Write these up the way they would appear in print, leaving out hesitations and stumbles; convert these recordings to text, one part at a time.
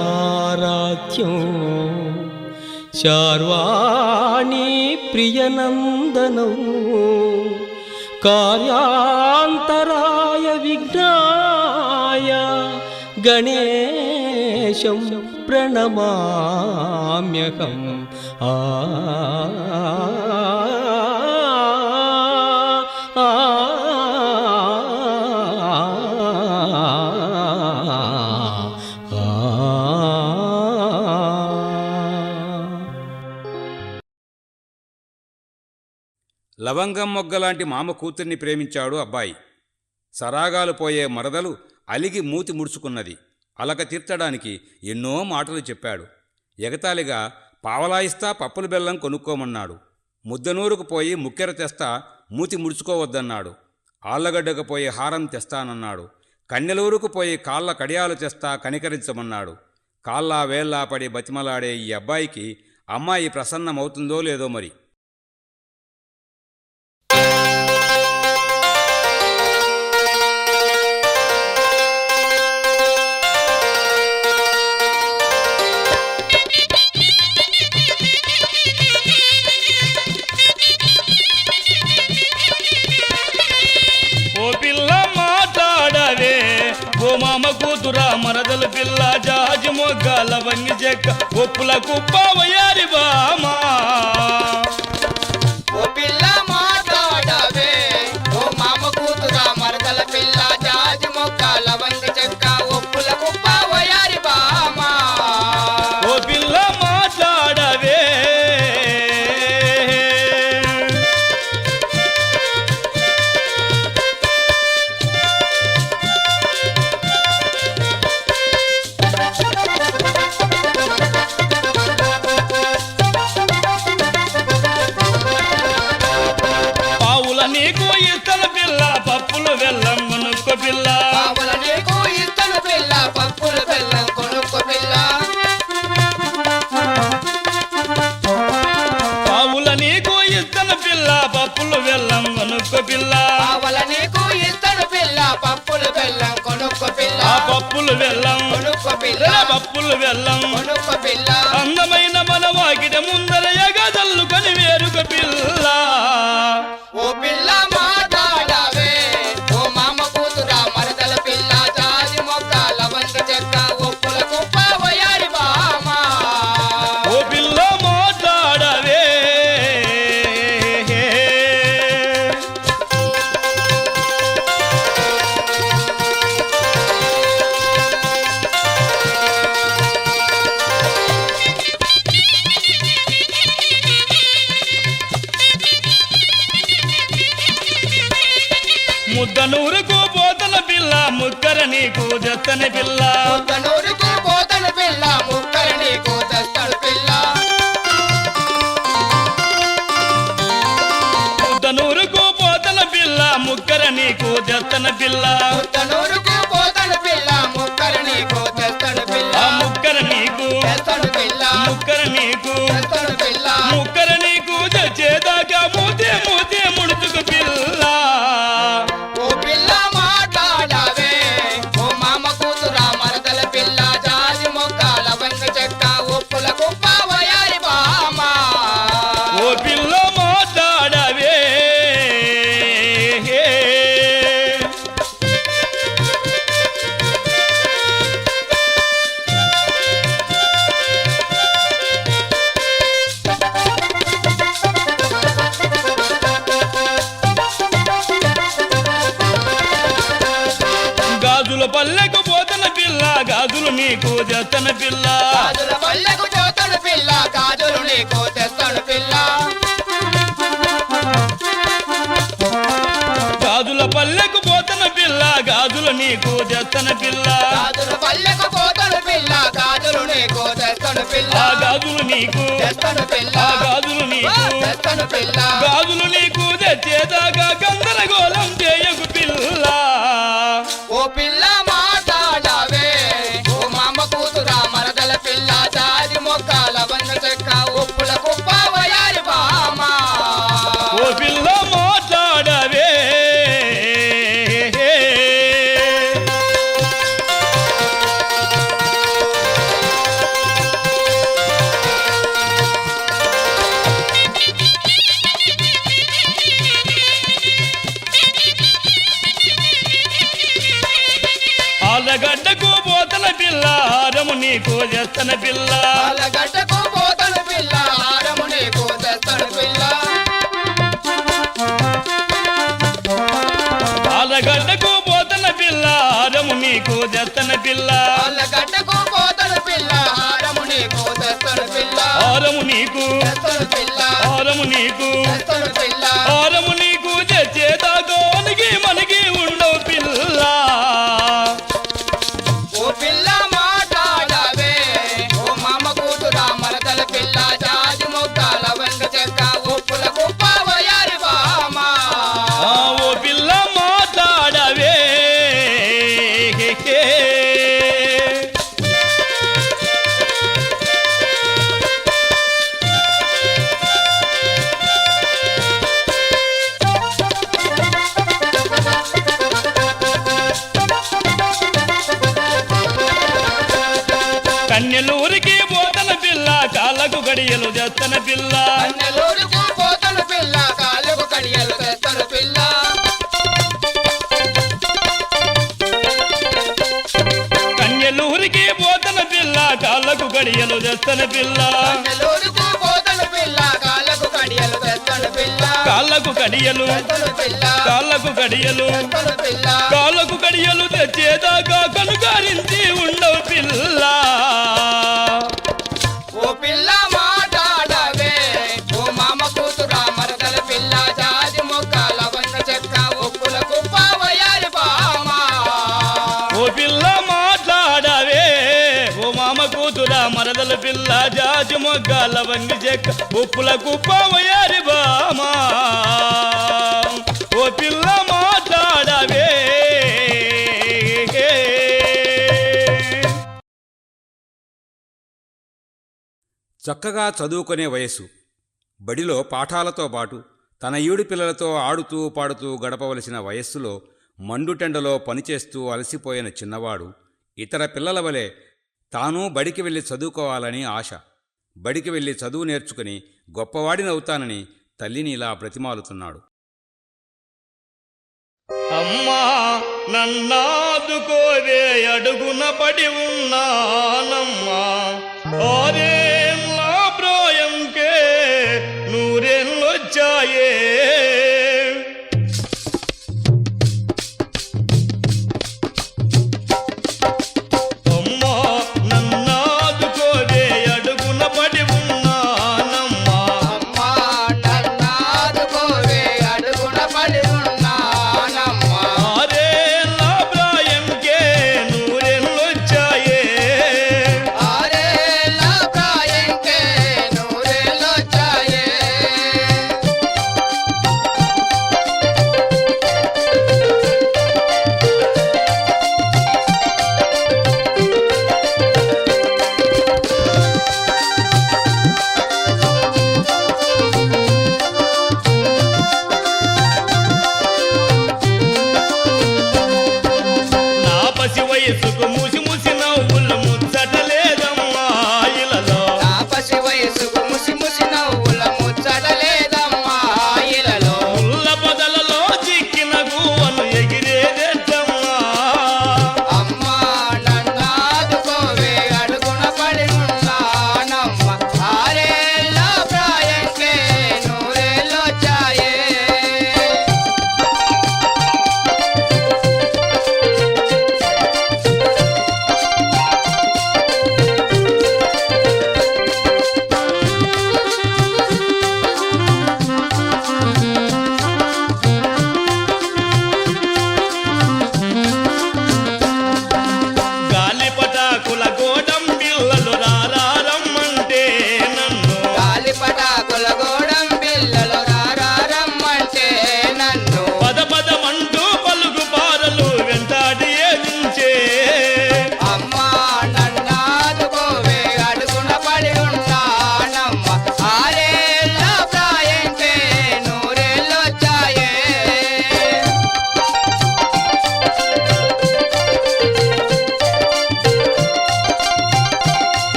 सर्वामरसमाराध्यं चार्वाणी प्रियनन्दनौ कार्यान्तराय विघ्नाय गणेशं प्रणमाम्यहम् లవంగం మొగ్గలాంటి మామ కూతుర్ని ప్రేమించాడు అబ్బాయి. సరాగాలు పోయే మరదలు అలిగి మూతి ముడుచుకున్నది. అలక తీర్చడానికి ఎన్నో మాటలు చెప్పాడు. ఎగతాళిగా పావలాయిస్తా పప్పుల బెల్లం కొనుక్కోమన్నాడు. ముద్దనూరుకు పోయి ముక్కెర తెస్తా మూతి ముడుచుకోవద్దన్నాడు. ఆళ్లగడ్డకు పోయి హారం తెస్తానన్నాడు. కన్నెలూరుకు పోయి కాళ్ళ కడియాలు తెస్తా కనికరించమన్నాడు. కాళ్ళా వేళ్ళా పడి బతిమలాడే ఈ అబ్బాయికి అమ్మాయి ప్రసన్నమవుతుందో లేదో మరి. మరదల పిల్ల జాజి మొగ్గల వంగి చెక్క ఒప్పుల కుప్ప వయారి బామా ఓ పిల్ల మాట్లాడవే ఓ మామ కూతురా మరదల పిల్ల జాజి మొగ్గల వంగి చెక్క ఒప్పుల కుప్ప వయారి బామా ఓ పిల్ల మాట్లాడవే నీకు ఇస్తల పిల్ల పప్పులు బెల్లం కొనుక్కో పిల్ల పావుల నీకు ఇస్తల పిల్ల పప్పులు బెల్లం కొనుక్కో పిల్ల పావుల నీకు ఇస్తల పిల్ల పప్పులు బెల్లం కొనుక్కో పిల్ల పావుల నీకు ఇస్తల పిల్ల పప్పులు బెల్లం కొనుక్కో పిల్ల పప్పులు బెల్లం కొనుక్కో పిల్ల పప్పులు బెల్లం కొనుక్కో పిల్ల అందమైన మన వాకిట ముందర ఎగదల్లు కని వేరుక పిల్ల ఓ పిల్ల మాట్లాడవే ఓ మామ కూతురా మరదల పిల్ల జాజి మొగ్గల వంగి చెక్క ఒప్పుల కుప్ప వయారి బామా ఓ పిల్ల మాట్లాడవే ముద్దనూరుకు పోతన పిల్ల ముక్కర నీకు జత్తని పిల్ల ముద్దనూరుకు పోతన పిల్ల ముక్కర నీకు తెస్తడు పిల్ల ముద్దనూరుకు పోతన పిల్ల ముక్కర నీకు జత్తన పిల్ల ముద్దనూరుకు పోతన పిల్ల ముక్కర నీకు తెస్తడు పిల్ల ముక్కర నీకు తెస్తడు పిల్ల ముక్కర నీకు తెస్తడు పిల్ల ముక్కర నీకు చేదాకా మూతే మూతే ముడుచుకు పిల్ల ఓ పిల్ల మాట్లాడవే ఓ మామ కూతురా మరదల పిల్ల జాజి మొగ్గల వంగి చెక్క ఒప్పుల కుప్ప వయారి బామా ఓ పిల్ల మాట్లాడవే గాజుల పల్లెకు పోతన పిల్ల గాజులు నీకు జత్తన పిల్ల గాజుల పల్లెకు పోతడు పిల్ల గాజులు నీకు తెస్తడు పిల్ల గాజుల పల్లెకు పోతన పిల్ల గాజులు నీకు జత్తన పిల్ల గాజుల పల్లెకు పోతడు పిల్ల గాజులు నీకు తెస్తడు పిల్ల గాజులు నీకు తెస్తడు పిల్ల గాజులు నీకు తెస్తడు పిల్ల గాజులు నీకు తెచ్చేదాకా గందరగోళం చేయకు పిల్ల ఓ పిల్ల మాట్లాడవే ఓ మామ కూతురా మరదల పిల్ల జాజి మొగ్గల వంగి చెక్క ఒప్పుల కుప్ప వయారి బామా ఓ పిల్ల మాట్లాడవే హారము నీకు చేస్తన పిల్ల ఆలగడ్డకు పోతను పిల్ల హారము నీకు తెస్తను పిల్ల ఆలగడ్డకు పోతన పిల్ల హారము నీకు చేస్తన పిల్ల ఆలగడ్డకు పోతను పిల్ల హారము నీకు తెస్తను పిల్ల హారము నీకు తెస్తను పిల్ల హారము నీకు తెస్తను పిల్ల హారము నీకు తెచ్చేదాగోనికి మనకి ఉండవు పిల్ల ఓ పిల్ల మాట్లాడవే ఓ మామ కూతురా మరదల పిల్ల జాజి మొక్కల వెంగ చెక్క ఉప్పుల కుప్ప వయారి బామా ఓ పిల్ల మాట్లాడవే కన్యలూరికి పోతన పిల్ల కాళ్ళకు గడియలు చేస్తన పిల్ల అన్నెలూరుకు పోతను పిల్ల కాళ్ళకు కడియలు తెస్తను పిల్ల కన్యలూరికి పోతన పిల్ల కాళ్ళకు గడియలు చేస్తన పిల్ల అన్నెలూరుకు పోతను పిల్ల కాళ్ళకు కడియలు తెస్తను పిల్ల కాళ్ళకు కడియలు తెస్తను పిల్ల కాళ్ళకు కడియలు తెస్తను పిల్ల కాళ్ళకు కడియలు తెచ్చేదాకా కనుగారించి ఉండవు పిల్ల ఓ పిల్ల మాట్లాడవే ఓ మామ కూతురా మరదల పిల్ల జాజి మొక్కల వెంగ చెక్క ఉప్పుల కుప్ప వయారి బామా ఓ పిల్ల మాట్లాడవే ఓ మామ కూతురా మరదల పిల్ల జాజి మొగ్గాల వంగి చెక్క ఉప్పుల కుప్ప వయారి బామా ఓ పిల్ల మాట్లాడవే చక్కగా చదువుకునే వయస్సు. బడిలో పాఠాలతో పాటు తన ఈడు పిల్లలతో ఆడుతూ పాడుతూ గడపవలసిన వయస్సులో మండుటెండలో పనిచేస్తూ అలసిపోయిన చిన్నవాడు ఇతర పిల్లల వలె తానూ బడికి వెళ్ళి చదువుకోవాలని ఆశ. బడికి వెళ్ళి చదువు నేర్చుకుని గొప్పవాడినవుతానని తల్లిని ఇలా బ్రతిమాలుతున్నాడు. అమ్మా నన్నాదుకోవే అడుగున పడి ఉన్నానమ్మా ఆరేళ్ళ ప్రాయంకే నూరేళ్ళొచ్చాయే అమ్మా నన్నాదుకోవే అడుగున పడి ఉన్నానమ్మా అమ్మా నన్నాదుకోవే అడుగున పడి ఉన్నానమ్మా ఆరేళ్ళ ప్రాయంకే నూరేళ్ళొచ్చాయే ఆరేళ్ళ ప్రాయంకే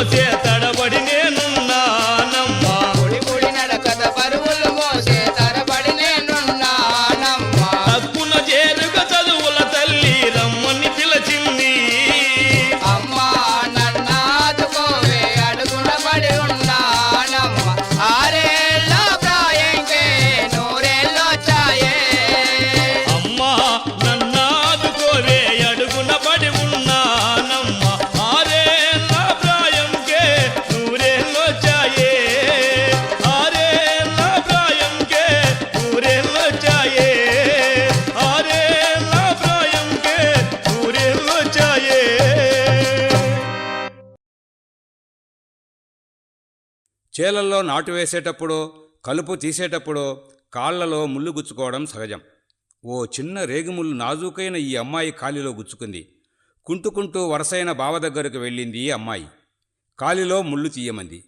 మోసే తడబడి నేనున్నానమ్మా పొడి పొడి నడకత బరువులు మోసే తరబడి నేనున్నానమ్మా హక్కున చేరుగా చదువుల తల్లి రమ్మని పిలచింది అమ్మా నన్నాదుకోవే అడుగున పడి ఉన్నానమ్మా ఆరేళ్ళ ప్రాయంకే నూరేళ్ళొచ్చాయే అమ్మా నన్నాదుకోవే అడుగున పడి ఉన్నానమ్మా ఆరేళ్ళ ప్రాయంకే నూరేళ్ళొచ్చాయే ఆరేళ్ళ ప్రాయంకే నూరేళ్ళొచ్చాయే ఆరేళ్ళ ప్రాయంకే నూరేళ్ళొచ్చాయే చేలల్లో నాటు వేసేటప్పుడో కలుపు తీసేటప్పుడో కాళ్లలో ముళ్ళు గుచ్చుకోవడం సహజం. ఓ చిన్న రేగిముళ్ళు నాజూకైన ఈ అమ్మాయి కాలిలో గుచ్చుకుంది. కుంటుకుంటూ వరసైన బావ దగ్గరకు వెళ్ళింది ఈ అమ్మాయి. కాలిలో ముళ్ళు తీయమంది.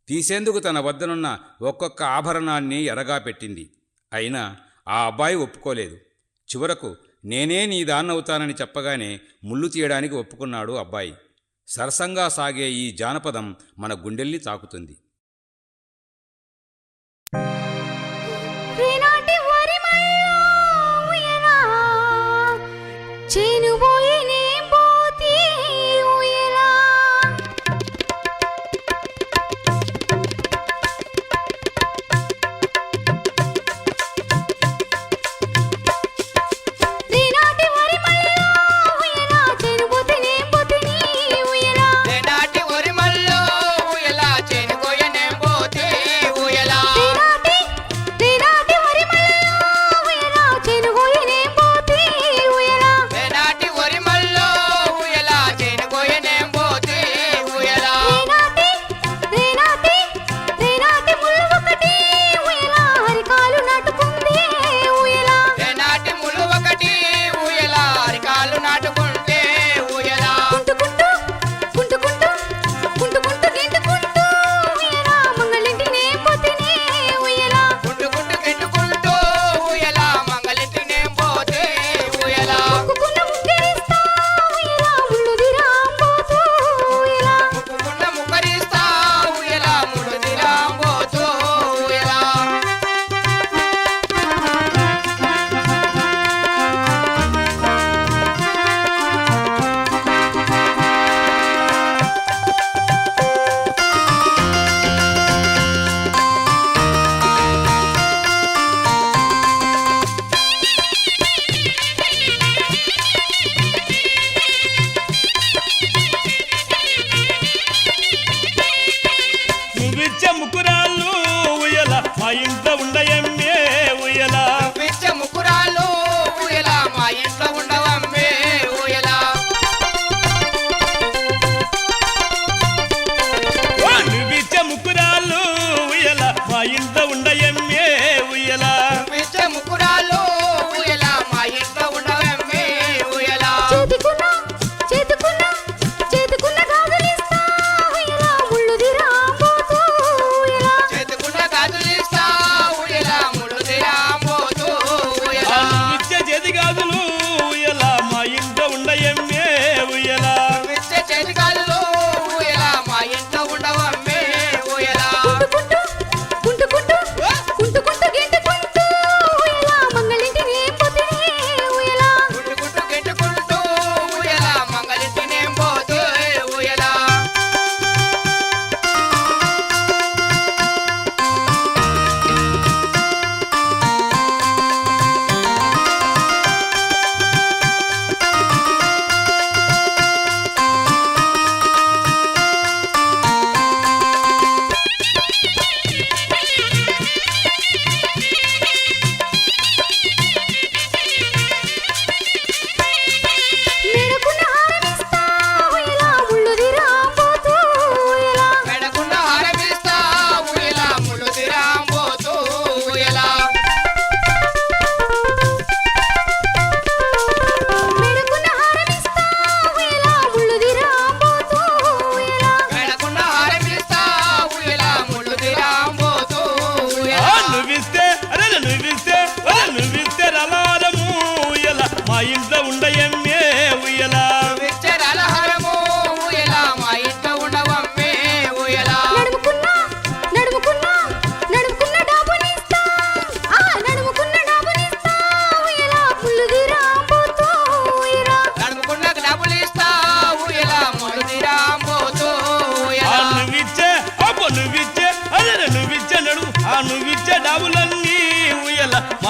తీసేందుకు తన వద్దనున్న ఒక్కొక్క ఆభరణాన్ని ఎరగా పెట్టింది. అయినా ఆ అబ్బాయి ఒప్పుకోలేదు. చివరకు నేనే నీ దాన్నవుతానని చెప్పగానే ముళ్ళు తీయడానికి ఒప్పుకున్నాడు అబ్బాయి. సరసంగా సాగే ఈ జానపదం మన గుండెల్ని తాకుతుంది. రేనాటి వరి మల్లో ఉయలా చేను పోయి నే పోతి ఉయలా రేనాటి వరి మల్లో ఉయలా చేను పోతి నే పోతి నీ ఉయలా నాటి ఒరిమల్లో ఉయలా చేనుకోయ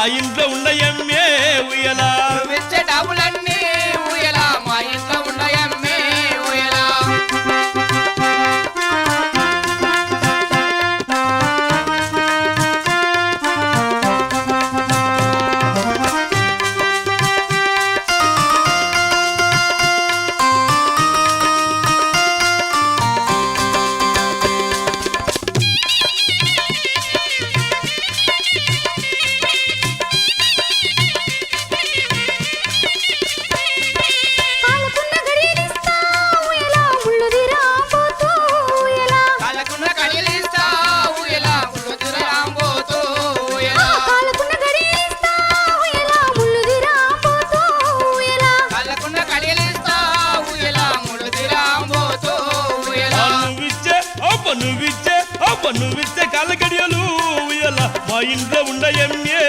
మా ఇంట్లో ఉన్న ఎమ్మే ఉయ్యలా నువ్విచ్చే డబ్బులన్నీ ఊయలా మా ఇంట్లో ఉన్నాయమ్మే ఊయలా కాలుకున్న గడియలిస్తా ఊయలా ముళ్ళుదిరా పోతూ ఊయలా కాళ్ళకున్న కడియలిస్తా ఊయలా ముళ్ళుదిరాంబోతూ ఊయలా కాలుకున్న గడియలిస్తా ఊయలా ముళ్ళుదిరా పోతూ ఊయలా కాళ్ళకున్న కడియలిస్తా ఊయలా ముళ్ళుదిరాంబోతూ ఊయలా నువ్విచ్చే కాళ్ళ గడియలు ఉయ్యలా మా ఇంట్లో ఉన్న ఎమ్మే